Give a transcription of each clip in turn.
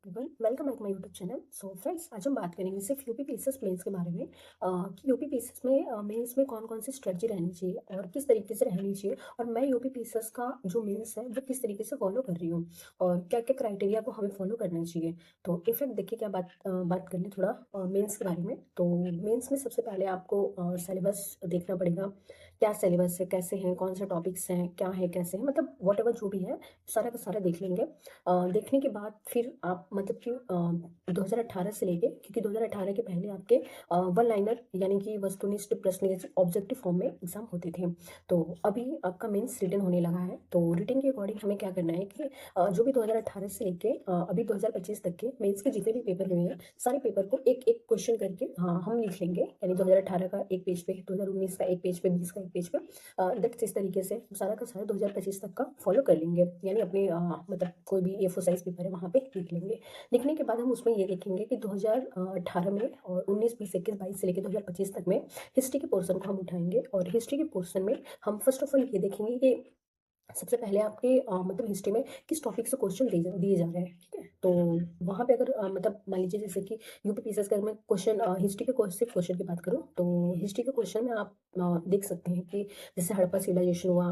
Welcome back my YouTube channel. So friends, आज हम बात करेंगे सिर्फ यूपी पीसीएस मेंस के बारे में कि यूपी पीसीएस में मेंस में कौन कौन सी स्ट्रेटजी रहनी चाहिए और किस तरीके से रहनी चाहिए, और मैं यूपी पीसीएस का जो मेंस है वो किस तरीके से फॉलो कर रही हूँ और क्या क्या क्राइटेरिया को हमें फॉलो करना चाहिए। तो इनफैक्ट देखिए क्या बात कर लें थोड़ा मेंस के बारे में। तो मेंस में सबसे पहले आपको सिलेबस देखना पड़ेगा। क्या सिलेबस है, कैसे हैं, कौन से टॉपिक्स हैं, क्या है, कैसे हैं, मतलब वट एवर जो भी है सारा का सारा देख लेंगे। देखने के बाद फिर आप मतलब कि 2018 से लेके, क्योंकि 2018 के पहले आपके वन लाइनर यानी कि वस्तुनिष्ठ प्रश्न ऑब्जेक्टिव फॉर्म में एग्जाम होते थे। तो अभी आपका मेंस रिटन होने लगा है। तो रिटन के अकॉर्डिंग हमें क्या करना है कि जो भी 2018 से लेके अभी 2025 तक के मेंस के जितने भी पेपर हुए हैं, सारे पेपर को एक एक क्वेश्चन करके हम लिख लेंगे। यानी 2018 का एक पेज पे, 2019 का एक पेज पे, 20 का एक पेज पे, दैट्स इस तरीके से सारा का सारा 2025 तक का फॉलो कर लेंगे। यानी अपने मतलब कोई भी ए फोर साइज पेपर है वहाँ पे लिख लेंगे। लिखने के बाद हम उसमें ये देखेंगे कि 2018 में और 19 20 21 22 से लेकर 2025 तक में हिस्ट्री के पोर्शन को हम उठाएंगे। और हिस्ट्री के पोर्शन में हम फर्स्ट ऑफ ऑल ये देखेंगे कि सबसे पहले आपके मतलब हिस्ट्री में किस टॉपिक से क्वेश्चन दिए जा रहे हैं। ठीक है, तो वहाँ पे अगर मतलब मान लीजिए जैसे कि यूपी पीसीएस का, अगर मैं क्वेश्चन हिस्ट्री के सिर्फ क्वेश्चन की बात करूँ, तो हिस्ट्री के क्वेश्चन में आप देख सकते हैं कि जैसे हड़प्पा सिविलाइजेशन हुआ,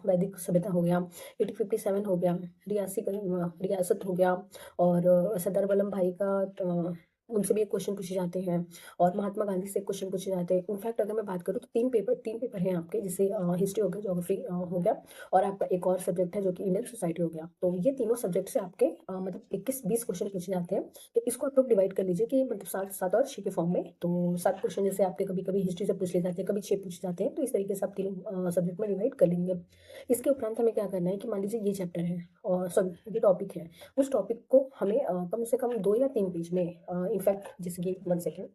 वैदिक सभ्यता हो गया, 1857 हो गया, रियासत हो गया, और सरदार वल्लभ भाई का उनसे भी एक क्वेश्चन पूछे जाते हैं, और महात्मा गांधी से क्वेश्चन पूछे जाते हैं। इनफैक्ट अगर मैं बात करूँ तो तीन पेपर हैं आपके, जैसे हिस्ट्री हो गया, ज्योग्राफी हो गया, और आपका एक और सब्जेक्ट है जो कि इंडियन सोसाइटी हो गया। तो ये तीनों सब्जेक्ट से आपके मतलब 21 20 क्वेश्चन पूछे जाते हैं। तो इसको आप लोग डिवाइड कर लीजिए कि मतलब 7 7 और 6 के फॉर्म में। तो 7 क्वेश्चन जैसे आपके कभी कभी हिस्ट्री से पूछ लिए जाते हैं, कभी 6 पूछे जाते हैं, तो इस तरीके से आप तीनों सब्जेक्ट में डिवाइड कर लेंगे। इसके उपरांत हमें क्या करना है कि मान लीजिए ये चैप्टर है और सॉरी ये टॉपिक है, उस टॉपिक को हमें कम से कम 2 या 3 पेज में, इनफैक्ट जैसे कि 1 सेकेंड,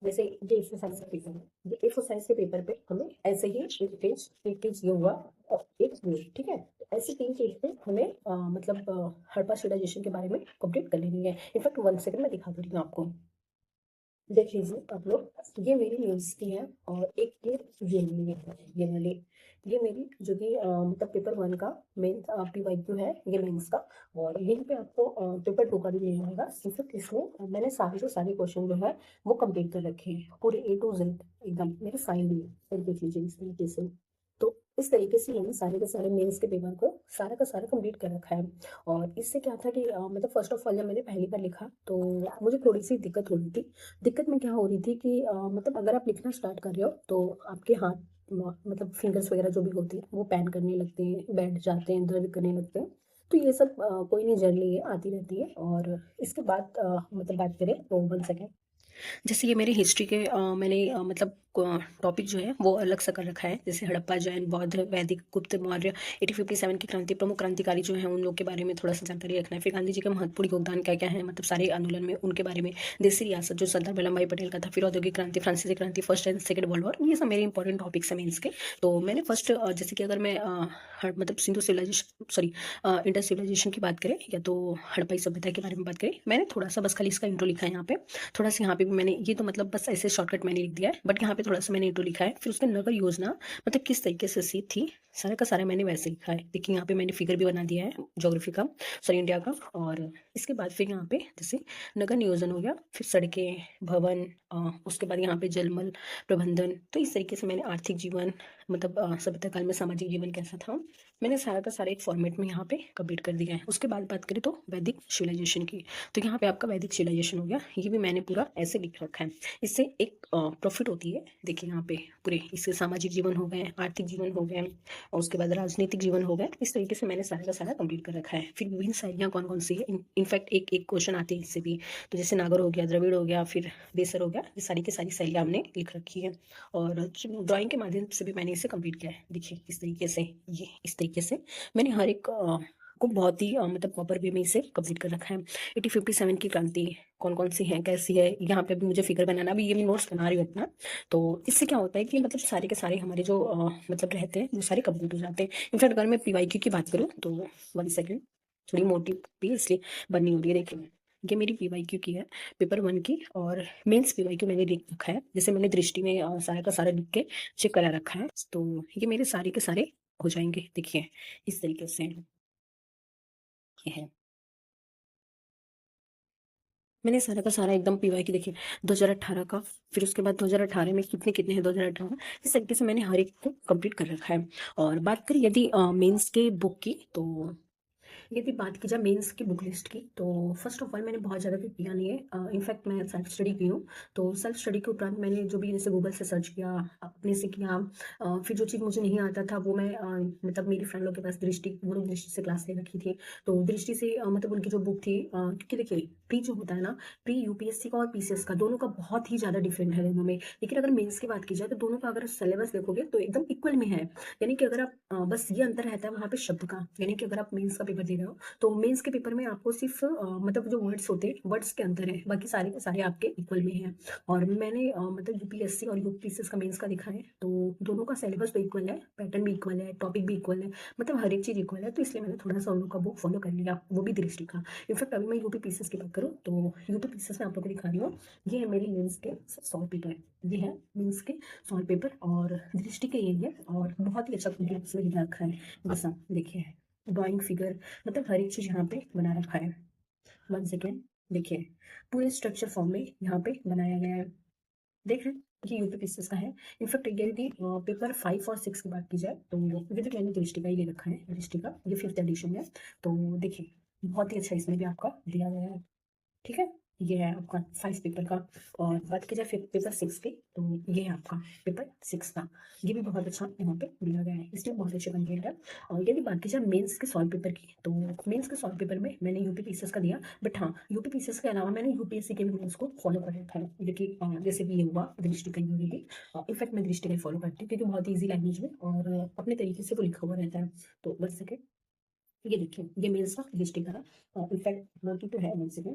जैसे ये ए फोर साइज का पेपर है, ये ए फोर साइज के पेपर पे हमें ऐसे ही एक पेज ये हुआ और एक ये, ठीक है। तो ऐसे 3 पेज पे हमें मतलब हड़प्पा सिविलाइजेशन के बारे में कंप्लीट कर लेनी है। इनफैक्ट 1 सेकेंड में दिखा दे रही हूँ आपको, देख लीजिए आप लोग। ये मेरी न्यूज़ की है, और एक ये मेरी है, ये वाली, ये मेरी जो कि मतलब पेपर 1 का मेन PYQ है, ये मेंस का। और यहीं पे आपको पेपर 2 का भी मिल जाएगा। सिर्फ इसमें मैंने सारे के सारे क्वेश्चन जो है वो कंप्लीट कर रखे हैं, पूरे A to Z एकदम मेरे साइन में। फिर देख लीजिए इस तरीके से। तो इस तरीके से मैंने सारे के सारे मेंस के पेपर को सारा का सारा कंप्लीट कर रखा है। और इससे क्या था कि मतलब फर्स्ट ऑफ ऑल जब मैंने पहली बार लिखा तो मुझे थोड़ी सी दिक्कत हो रही थी। दिक्कत में क्या हो रही थी कि मतलब अगर आप लिखना स्टार्ट कर रहे हो तो आपके हाथ मतलब फिंगर्स वगैरह जो भी होती है वो पैन करने लगते हैं, बैठ जाते हैं, दर्द करने लगते हैं। तो ये सब कोई नहीं, जर्नी है, आती रहती है। और इसके बाद मतलब बात करें तो 1 सेकेंड, जैसे ये मेरे हिस्ट्री के मैंने मतलब टॉपिक जो है वो अलग सा कर रखा है। जैसे हड़प्पा, जैन, बौद्ध, वैदिक, गुप्त, मौर्य, 1857 की क्रांति, प्रमुख क्रांतिकारी जो हैं उन लोग के बारे में थोड़ा सा जानकारी रखना है। फिर गांधी जी का महत्वपूर्ण योगदान क्या क्या है, मतलब सारे आंदोलन में उनके बारे में। देसी रियासत जो सरदार वल्लभ भाई पटेल का था। फिर औद्योगिक क्रांति, फ्रांसीसी क्रांति, first and second world war, ये सब मेरे इंपॉर्टेंट टॉपिक्स हैं मेंस के। तो मैंने फर्स्ट जैसे कि अगर मैं मतलब Sindhu civilisation, sorry Indus civilisation की बात करें या तो हड़प्पाई सभ्यता के बारे में बात करें, मैंने थोड़ा सा बस खाली इसका इंट्रो लिखा है यहाँ पे। थोड़ा सा यहाँ पे भी मैंने ये तो मतलब बस ऐसे शॉर्टकट मैंने लिख दिया है, बट यहाँ पे थोड़ा सा मैंने इंट्रो लिखा है। फिर उसके नगर योजना मतलब किस तरीके से सी थी, सारा का सारा मैंने वैसे लिखा है। देखिए यहाँ पे मैंने फिगर भी बना दिया है ज्योग्राफी का, सॉरी इंडिया का। और इसके बाद फिर यहाँ पे जैसे नगर नियोजन हो गया, फिर सड़कें, भवन, उसके बाद यहाँ पे जलमल प्रबंधन। तो इस तरीके से मैंने आर्थिक जीवन, मतलब सभ्यता काल में सामाजिक जीवन कैसा था, मैंने सारा का सारा एक फॉर्मेट में यहाँ पे कंप्लीट कर दिया है। उसके बाद बात करें तो वैदिक सिविलाइजेशन की, तो यहाँ पे आपका वैदिक सिविलाइजेशन हो गया, ये भी मैंने पूरा ऐसे लिख रखा है। इससे एक प्रॉफिट होती है। देखिए यहाँ पे पूरे इससे सामाजिक जीवन हो गए, आर्थिक जीवन हो गए, और उसके बाद राजनीतिक जीवन हो गया। इस तरीके से मैंने सारा का सारा कंप्लीट कर रखा है। फिर विभिन्न शैलियाँ कौन कौन सी है, इनफैक्ट एक एक क्वेश्चन आते हैं इससे भी। तो जैसे नागर हो गया, द्रविड़ हो गया, फिर बेसर हो गया, ये सारी की सारी शैलियाँ हमने लिख रखी है। और ड्राइंग के माध्यम से भी मैंने इसे कंप्लीट किया है। देखिए इस तरीके से, ये इस तरीके से मैंने हर एक को बहुत ही मतलब प्रॉपर वे में इसे कंप्लीट कर रखा है। 1857 की क्रांति कौन कौन सी है, कैसी है, यहाँ पे भी मुझे फिगर बनाना, अभी ये मैं नोट्स बना रही हूँ अपना। तो इससे क्या होता है कि मतलब सारे के सारे हमारे जो मतलब रहते हैं वो सारे कंप्लीट हो जाते हैं। इनफैक्ट अगर मैं PYQ की बात करूँ तो 1 सेकेंड, थोड़ी मोटी भी इसलिए बननी हो रही है। देखिए ये मेरी PYQ की है, पेपर 1 की। और मेंस PYQ मैंने लिख रखा है, जैसे मैंने दृष्टि में सारा का सारा लिख के चेक करा रखा है। तो ये मेरे सारे के सारे हो जाएंगे। देखिए इस तरीके से ये है। मैंने सारा का सारा एकदम पीवाई की देखिए 2018 का, फिर उसके बाद 2018 में कितने हैं 2018 इस तरीके से मैंने हर एक को कंप्लीट कर रखा है। और बात करें यदि मेंस के बुक की, तो यदि बात की जाए मेंस की बुक लिस्ट की, तो फर्स्ट ऑफ ऑल मैंने बहुत ज़्यादा कुछ किया नहीं है। इनफैक्ट मैं सेल्फ स्टडी की हूँ। तो सेल्फ स्टडी के उपरांत मैंने जो भी जैसे गूगल से सर्च किया, अपने से किया, फिर जो चीज़ मुझे नहीं आता था वो मैं मतलब मेरी फ्रेंड लोग के पास दृष्टि, वो लोग दृष्टि से क्लास ले रखी थी। तो दृष्टि से मतलब उनकी जो बुक थी, क्योंकि देखिए प्री जो होता है ना, प्री यूपीएससी का और पीसीएस का, दोनों का बहुत ही ज़्यादा डिफरेंट है दोनों में। लेकिन अगर मेंस की बात की जाए तो दोनों का अगर सिलेबस देखोगे तो एकदम इक्वल में है। यानी कि अगर आप बस ये अंतर रहता है वहाँ पे शब्द का, यानी कि अगर आप मेंस का पेपर दे रहे हो तो मेंस के पेपर में आपको सिर्फ मतलब जो वर्ड्स होते हैं वर्ड्स के अंतर है, बाकी सारे के सारे आपके इक्वल में हैं। और मैंने मतलब यूपीएससी और यूपीएससी का मेंस का देखा है, तो दोनों का सिलेबस तो इक्वल है, पैटर्न भी इक्वल है, टॉपिक भी इक्वल है, मतलब हर एक चीज़ इक्वल है। तो इसलिए मैंने थोड़ा सा उन लोग का बुक फॉलो कर लिया, वो भी दृष्टि का। इनफैक्ट अभी मैं यूपी पीसीएस की बात करूँ तो यूपी पीसीएस में आप लोग को दिखा रही हूँ, ये है मेरी मेंस के सॉल्व पेपर, ये है मेंस के सॉल्व पेपर और दृष्टि के ये है। और बहुत ही अच्छा कंप्लीट में लिखा रखा है, बस आप देखिए ड्राइंग फिगर, मतलब हर एक चीज़ यहाँ पे बना रखा है। वन सेकेंड, देखिए पूरे स्ट्रक्चर फॉर्म में यहाँ पे बनाया गया है, देख रहे हैं? ये यूपी पीसीएस का है। इनफैक्ट यदि पेपर 5 और 6 की बात की जाए तो ये तो मैंने दृष्टि का ही ले रखा है, दृष्टि का ये 5th एडिशन है। तो देखिए बहुत ही अच्छा इसमें भी आपका दिया गया है, ठीक है? ये है आपका 5 पेपर का। और बात की जाए फिर पेपर 6 की, तो ये है आपका पेपर 6 का। ये भी बहुत अच्छा यहाँ पे दिया गया है, इसलिए बहुत अच्छे कंटेंट है। और यदि बात की जाए मेंस के सॉल्व पेपर की, तो मेंस के सॉल्व पेपर में मैंने यूपी पीसीएस का दिया, बट हाँ यूपी पीसीएस के अलावा मैंने यूपीएससी के भी मेंस को फॉलो कर रखा है, क्योंकि जैसे कि ये हुआ दृष्टि का, ये भी इनफैक्ट मैं दृष्टि का फॉलो करती हूँ क्योंकि बहुत ईजी लैंग्वेज में और अपने तरीके से वो लिखा हुआ रहता है। तो बस सेकेंड, ये देखिए ये मेंस का दृष्टि का, इनफैक्ट बाकी तो है मेंस में,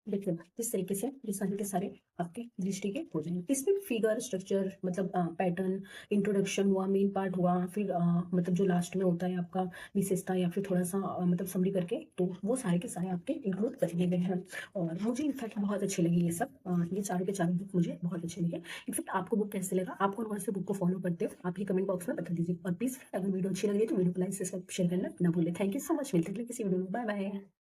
देखिए इस तरीके से ये सारे के सारे आपके दृष्टि के हो जाएंगे। इसमें फिगर स्ट्रक्चर मतलब पैटर्न, इंट्रोडक्शन हुआ, मेन पार्ट हुआ, फिर मतलब जो लास्ट में होता है आपका विशेषता या फिर थोड़ा सा मतलब समरी करके, तो वो सारे के सारे आपके इंक्लूड कर लिए गए हैं। और मुझे इनफैक्ट बहुत अच्छे लगे ये सब, ये चारों के चारों बुक मुझे बहुत अच्छे लगे। इनफैक्ट आपको बुक कैसे लगा, आप कौन कौन से बुक को फॉलो करते हो, आप ये कमेंट बॉक्स में बता दीजिए। और प्लीज अगर वीडियो अच्छी लगी तो वीडियो को लाइक से शेयर करना ना भूलें। थैंक यू सो मच, मिलते हैं किसी वीडियो में, बाय बाय।